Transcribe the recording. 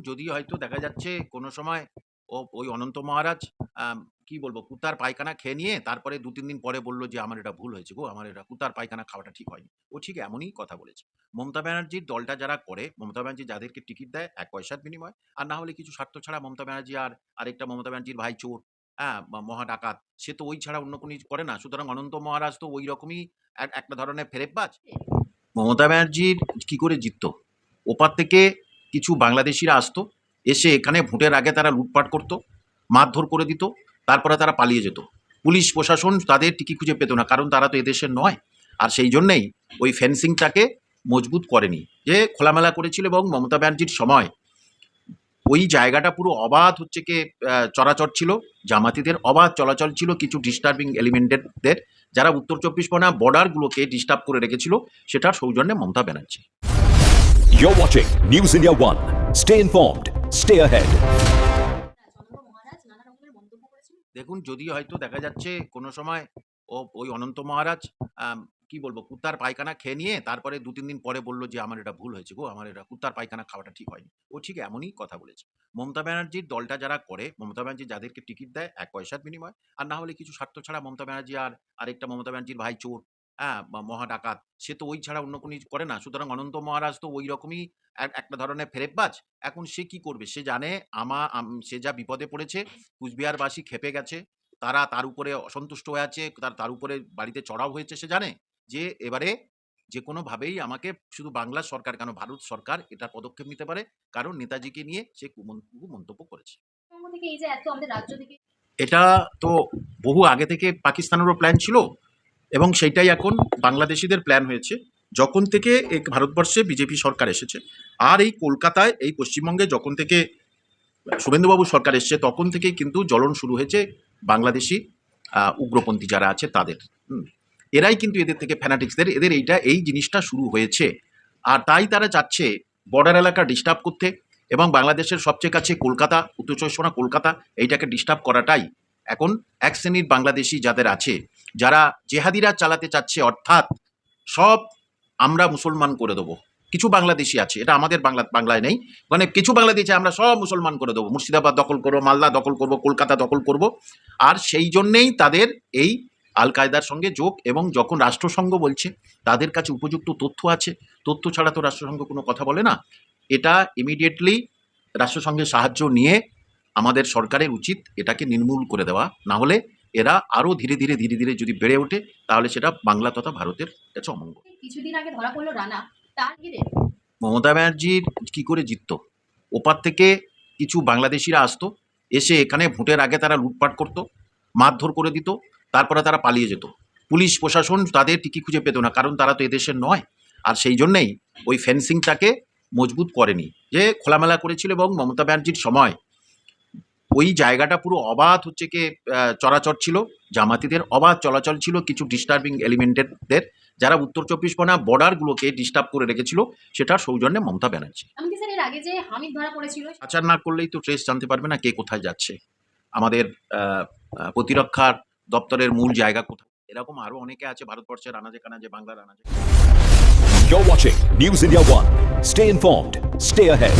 যদি হয়তো দেখা যাচ্ছে কোনো সময় ওই অনন্ত মহারাজ আম কি বলবো কুত্তার পায়খানা খেয়ে নিয়ে তারপরে ২-৩ দিন পরে বলল যে, "আমার এটা ভুল হয়েছে গো। আমার এটা কুত্তার পায়খানা খাওয়াটা ঠিক হয়নি।" ও ঠিক এমনই কথা বলেছে। মমতা ব্যানার্জির দলটা যারা করে, মমতা ব্যানার্জি যাদেরকে টিকিট দেয় ১ পয়সার বিনিময়ে, আর না হলে কিছু স্বার্থ ছাড়া মমতা ব্যানার্জি আর আরেকটা মমতা ব্যানার্জির ভাই চোর, হ্যাঁ? মহা ডাকাত। সে তো ওই ছাড়া অন্য কোনো কিছু করে না। সুতরাং অনন্ত মহারাজ তো ঐরকমই একটা ধরনের ফেরেববাজ। মমতা ব্যানার্জির কি করে জিতত? ওপার থেকে কিছু বাংলাদেশিরা আসতো, এসে এখানে ভোটের আগে তারা লুটপাট করত, মারধর করে দিত, তারপরে তারা পালিয়ে যেত। পুলিশ প্রশাসন তাদের টিকি খুঁজে পেত না, কারণ তারা তো এদেশের নয়। আর সেই জন্যেই ওই ফেন্সিংটাকে মজবুত করেনি, যে খোলামেলা করেছিল। এবং মমতা ব্যানার্জির সময় ওই জায়গাটা পুরো অবাধ হচ্ছে কি চরাচর ছিল, জামাতিদের অবাধ চলাচল ছিল, কিছু ডিস্টার্বিং এলিমেন্টের যারা উত্তর ২৪ পরগনা বর্ডারগুলোকে ডিস্টার্ব করে রেখেছিল, সেটার সৌজন্যে Mamata Banerjee. You're watching News India One. Stay informed. Stay ahead. দেখুন, যদি হয়তো দেখা যাচ্ছে কোনো সময় ওই অনন্ত মহারাজ কি বলবো কুত্তার পায়খানা খেয়ে নিয়ে তারপরে ২-৩ দিন পরে বলল যে, "আমার এটা ভুল হয়েছে গো। আমার এটা কুত্তার পায়খানা খাওয়াটা ঠিক হয়নি।" ও ঠিক এমনই কথা বলেছে। মমতা ব্যানার্জির দলটা যারা করে, মমতা ব্যানার্জি যাদেরকে টিকিট দেয় ১ পয়সার বিনিময়ে, আর না হলে কিছু স্বার্থ ছাড়া মমতা ব্যানার্জি আর আরেকটা মমতা ব্যানার্জির ভাই চোর, হ্যাঁ? মহা ডাকাত। সে তো ওই ছাড়া অন্য কোনো কিছু করে না। সুতরাং অনন্ত মহারাজ তো ঐরকমই একটা ধরনের ফেরেববাজ। এখন সে কি করবে? সে জানে সে যা বিপদে পড়েছে, কুচবিহারবাসী ক্ষেপে গেছে। তারা তার উপরে অসন্তুষ্ট হয়ে আছে, তার উপরে বাড়িতে চড়াও হয়েছে। সে জানে যে এবারে যেকোনোভাবেই আমাকে, শুধু বাংলার সরকার কেন, ভারত সরকার এটা পদক্ষেপ নিতে পারে। কারণ নেতাজিকে নিয়ে সে মন্তব্য করেছে। এটা তো বহু আগে থেকে পাকিস্তানেরও প্ল্যান ছিল, এবং সেইটাই এখন বাংলাদেশিদের প্ল্যান হয়েছে যখন থেকে এই ভারতবর্ষে বিজেপি সরকার এসেছে। আর এই কলকাতায়, এই পশ্চিমবঙ্গে যখন থেকে শুভেন্দুবাবু সরকার এসছে, তখন থেকেই কিন্তু জ্বলন শুরু হয়েছে বাংলাদেশি উগ্রপন্থী যারা আছে তাদের। এরাই কিন্তু এদের থেকে ফ্যানাটিক্সদের, এদের এই জিনিসটা শুরু হয়েছে। আর তাই তারা চাচ্ছে বর্ডার এলাকা ডিস্টার্ব করতে, এবং বাংলাদেশের সবচেয়ে কাছে কলকাতা, উত্তর ২৪ পরগনা কলকাতা, এইটাকে ডিস্টার্ব করাটাই এখন এক শ্রেণীর বাংলাদেশি যাদের আছে, যারা জেহাদিরা চালাতে চাচ্ছে। অর্থাৎ সব আমরা মুসলমান করে দেবো। কিছু বাংলাদেশি আছে, এটা আমাদের বাংলায় নেই, মানে কিছু বাংলাদেশি আমরা সব মুসলমান করে দেবো, মুর্শিদাবাদ দখল করবো, মালদা দখল করবো, কলকাতা দখল করব। আর সেই জন্যেই তাদের এই আল কায়দার সঙ্গে যোগ। এবং যখন রাষ্ট্রসংঘ বলছে তাদের কাছে উপযুক্ত তথ্য আছে, তথ্য ছাড়া তো রাষ্ট্রসংঘ কোনো কথা বলে না। এটা ইমিডিয়েটলি রাষ্ট্রসংঘের সাহায্য নিয়ে আমাদের সরকারের উচিত এটাকে নির্মূল করে দেওয়া। না হলে এরা আরও ধীরে ধীরে যদি বেড়ে ওঠে, তাহলে সেটা বাংলা তথা ভারতের কাছে অমঙ্গল। কিছুদিন আগে ধরা পড়লো রানা, তার ঘিরে মমতা ব্যানার্জির কি করে জিতত? ওপার থেকে কিছু বাংলাদেশিরা আসতো, এসে এখানে ভোটের আগে তারা লুটপাট করত, মারধর করে দিত, তারপরে তারা পালিয়ে যেত। পুলিশ প্রশাসন তাদের টিকি খুঁজে পেত না, কারণ তারা তো এদেশের নয়। আর সেই জন্যেই ওই ফেন্সিংটাকে মজবুত করেনি, যে খোলামেলা করেছিল। এবং মমতা ব্যানার্জির সময় ওই জায়গাটা পুরো অবাধ হচ্ছে কি চরাচর ছিল, জামাতিদের অবাধ চলাচল ছিল, কিছু ডিস্টার্বিং এলিমেন্টের যারা উত্তর ২৪ পরগনা বর্ডারগুলোকে ডিস্টার্ব করে রেখেছিল, সেটার সৌজন্যে মমতা ব্যানার্জি। এমনকি স্যার এর আগে যে হামিদ ধরা পড়েছিল, আচার না করলেই তো ট্রেস জানতে পারবে না কে কোথায় যাচ্ছে, আমাদের প্রতিরক্ষার দপ্তরের মূল জায়গা কোথায়। এরকম আরো অনেকে আছে ভারতবর্ষের আনাজে কানাজে, বাংলার আনাজে। You're watching News India One. Stay informed. Stay ahead.